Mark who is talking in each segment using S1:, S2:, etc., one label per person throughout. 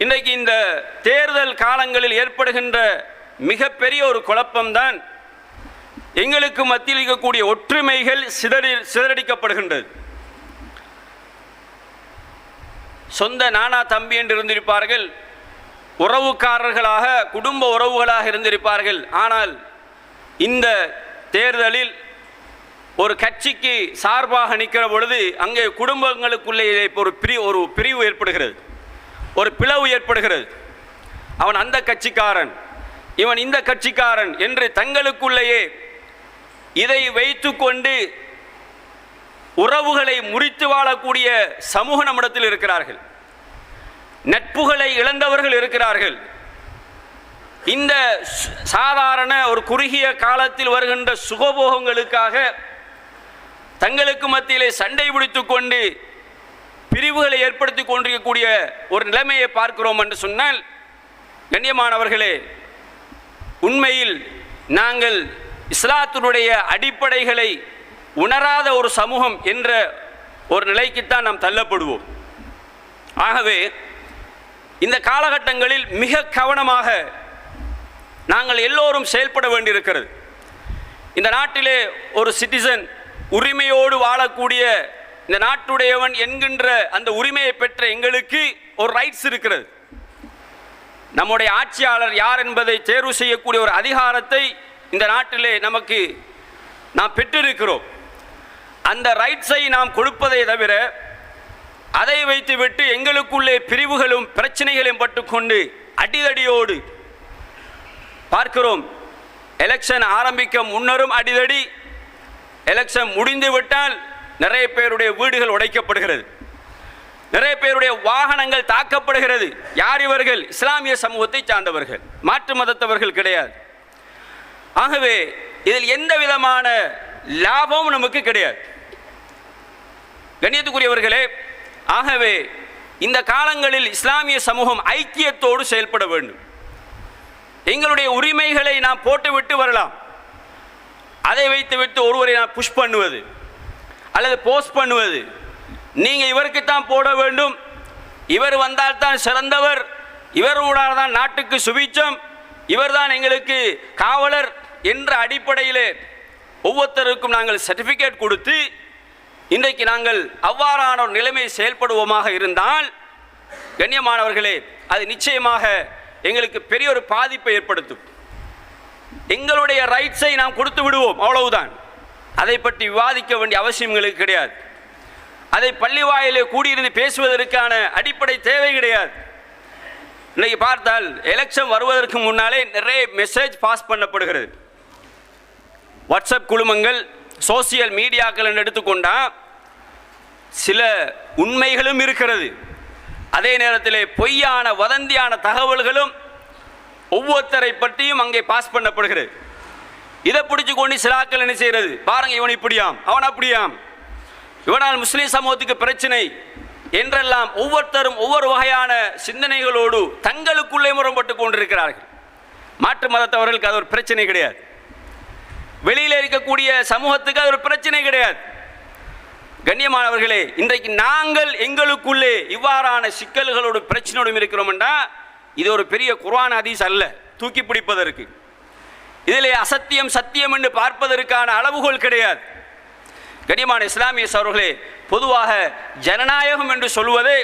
S1: இன்றைக்கு இந்த தேர்தல் காலங்களில் ஏற்படுகின்ற மிகப்பெரிய ஒரு குழப்பம்தான் எங்களுக்கு மத்தியில் இருக்கக்கூடிய ஒற்றுமைகள் சிதறடிக்கப்படுகின்றது. சொந்த நானா தம்பி என்று இருந்திருப்பார்கள், உறவுக்காரர்களாக குடும்ப உறவுகளாக இருந்திருப்பார்கள். ஆனால் இந்த தேர்தலில் ஒரு கட்சிக்கு சார்பாக நிற்கிற பொழுது அங்கே குடும்பங்களுக்குள்ளே ஒரு பிரிவு ஏற்படுகிறது, ஒரு பிளவு ஏற்படுகிறது. அவன் அந்த கட்சிக்காரன், இவன் இந்த கட்சிக்காரன் என்று தங்களுக்குள்ளேயே இதை வைத்து கொண்டு உறவுகளை முறித்து வாழக்கூடிய சமூக நம்மிடத்தில் இருக்கிறார்கள். நட்புகளை இழந்தவர்கள் இருக்கிறார்கள். இந்த சாதாரண ஒரு குறுகிய காலத்தில் வருகின்ற சுகபோகங்களுக்காக தங்களுக்கு மத்தியிலே சண்டை பிடித்துக் கொண்டு பிரிவுகளை ஏற்படுத்தி கொண்டிருக்கக்கூடிய ஒரு நிலைமையை பார்க்கிறோம் என்று சொன்னால், கண்ணியமானவர்களே, உண்மையில் நாங்கள் இஸ்லாத்தினுடைய அடிப்படைகளை உணராத ஒரு சமூகம் என்ற ஒரு நிலைக்குத்தான் நாம் தள்ளப்படுவோம். ஆகவே இந்த காலகட்டங்களில் மிக கவனமாக நாங்கள் எல்லோரும் செயல்பட வேண்டியிருக்கிறது. இந்த நாட்டிலே ஒரு சிட்டிசன் உரிமையோடு வாழக்கூடிய, இந்த நாட்டுடையவன் என்கின்ற அந்த உரிமையை பெற்ற எங்களுக்கு ஒரு ரைட்ஸ் இருக்கிறது. நம்முடைய ஆட்சியாளர் யார் என்பதை தேர்வு செய்யக்கூடிய ஒரு அதிகாரத்தை இந்த நாட்டிலே நாம் பெற்றிருக்கிறோம். அந்த ரைட்ஸை நாம் கொடுப்பதை தவிர அதை வைத்துவிட்டு எங்களுக்குள்ளே பிரிவுகளும் பிரச்சனைகளையும் பட்டுக்கொண்டு அடிதடியோடு பார்க்கிறோம். எலெக்ஷன் ஆரம்பிக்க முன்னரும் அடிதடி, எலெக்ஷன் முடிந்துவிட்டால் நிறைய பேருடைய வீடுகள் உடைக்கப்படுகிறது, நிறைய பேருடைய வாகனங்கள் தாக்கப்படுகிறது. யார் இவர்கள்? இஸ்லாமிய சமூகத்தை சார்ந்தவர்கள், மாற்று மதத்தவர்கள் கிடையாது. ஆகவே இதில் எந்த விதமான லாபமும் நமக்கு கிடையாது. கண்ணியத்துக்குரியவர்களே, ஆகவே இந்த காலங்களில் இஸ்லாமிய சமூகம் ஐக்கியத்தோடு செயல்பட வேண்டும். எங்களுடைய உரிமைகளை நாம் போட்டுவிட்டு வரலாம். அதை வைத்துவிட்டு ஒருவரை நான் புஷ் பண்ணுவது அல்லது போஸ்ட் பண்ணுவது, நீங்கள் இவருக்குத்தான் போட வேண்டும், இவர் வந்தால்தான் சிறந்தவர், இவரோடால் தான் நாட்டுக்கு சுபீட்சம், இவர்தான் எங்களுக்கு காவலர் என்ற அடிப்படையிலே ஒவ்வொருத்தருக்கும் நாங்கள் சர்டிஃபிகேட் கொடுத்து இன்றைக்கு நாங்கள் அவ்வாறான ஒரு நிலைமை செயல்படுவோமாக இருந்தால், கண்ணியமானவர்களே, அது நிச்சயமாக எங்களுக்கு பெரிய ஒரு பாதிப்பை ஏற்படுத்தும். எங்களுடைய ரைட்ஸை நாம் கொடுத்து விடுவோம், அவ்வளவுதான். அதை பற்றி விவாதிக்க வேண்டிய அவசியம் எங்களுக்கு கிடையாது. அதை பள்ளி வாயிலே கூடியிருந்து பேசுவதற்கான அடிப்படை தேவை கிடையாது. இன்னைக்கு பார்த்தால் எலெக்ஷன் வருவதற்கு முன்னாலே நிறைய மெசேஜ் பாஸ் பண்ணப்படுகிறது. வாட்ஸ்அப் குழுமங்கள், சோசியல் மீடியாக்கள் என்று எடுத்துக்கொண்டால் சில உண்மைகளும் இருக்கிறது, அதே நேரத்தில் பொய்யான வதந்தியான தகவல்களும் ஒவ்வொருத்தரை பற்றியும் அங்கே பாஸ் பண்ணப்படுகிறது. இதை பிடிச்சு கொண்டு சிலாக்கள் என்ன செய்கிறது? பாருங்க, இவன் இப்படியாம், அவன் அப்படியாம், இவனால் முஸ்லீம் சமூகத்துக்கு பிரச்சனை என்றெல்லாம் ஒவ்வொருத்தரும் ஒவ்வொரு வகையான சிந்தனைகளோடு தங்களுக்குள்ளே முரண்பட்டு கொண்டிருக்கிறார்கள். மாற்று மதத்தவர்களுக்கு அது ஒரு பிரச்சனை கிடையாது, வெளியில் இருக்கக்கூடிய சமூகத்துக்கு அது ஒரு பிரச்சனை கிடையாது. கண்ணியமானவர்களே, இன்றைக்கு நாங்கள் எங்களுக்குள்ளே இவ்வாறான சிக்கல்களோடு பிரச்சனையோடும் இருக்கிறோம் என்றால் இது ஒரு பெரிய குர்ஆன் ஹதீஸ் அல்ல தூக்கி பிடிப்பதற்கு. இதிலே அசத்தியம் சத்தியம் என்று பார்ப்பதற்கான அளவுகோல் கிடையாது. கண்ணியமான இஸ்லாமிய சகோதரர்களே, பொதுவாக ஜனநாயகம் என்று சொல்வது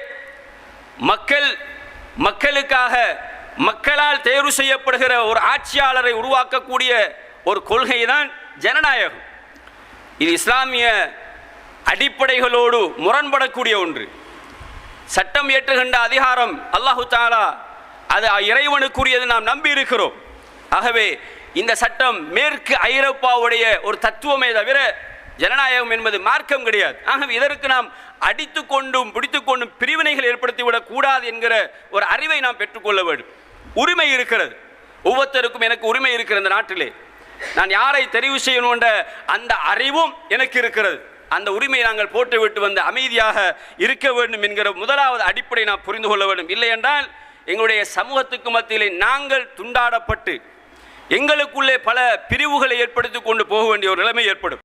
S1: மக்களுக்காக மக்களால் தேர்வு செய்யப்படுகிற ஒரு ஆட்சியாளரை உருவாக்கக்கூடிய ஒரு கொள்கை தான் ஜனநாயகம். இது இஸ்லாமிய அடிப்படைகளோடு முரண்படக்கூடிய ஒன்று. சட்டம் இயற்றுகின்ற அதிகாரம் அல்லாஹு தஆலா அது இறைவனுக்குரியது நாம் நம்பி இருக்கிறோம். ஆகவே இந்த சட்டம் மேற்கு ஐரோப்பாவுடைய ஒரு தத்துவமே தவிர ஜனநாயகம் என்பது மார்க்கம் கிடையாது. ஆகவே இதற்கு நாம் அடித்துக்கொண்டும் பிடித்துக்கொண்டும் பிரிவினைகள் ஏற்படுத்திவிடக் கூடாது என்கிற ஒரு அறிவை நாம் பெற்றுக்கொள்ள வேண்டும். உரிமை இருக்கிறது, ஒவ்வொருத்தருக்கும் எனக்கு உரிமை இருக்கிற இந்த நாட்டிலே. நான் யாரை தெரிவு செய்யணும் என்ற அந்த அறிவும் எனக்கு இருக்கிறது. அந்த உரிமையை நாங்கள் போட்டுவிட்டு வந்து அமைதியாக இருக்க வேண்டும் என்கிற முதலாவது அடிப்படை நாம் புரிந்து கொள்ள வேண்டும். இல்லை என்றால் எங்களுடைய சமூகத்துக்கு மத்தியிலே நாங்கள் துண்டாடப்பட்டு எங்களுக்குள்ளே பல பிரிவுகளை ஏற்படுத்தி கொண்டு போக வேண்டிய ஒரு நிலைமை ஏற்படும்.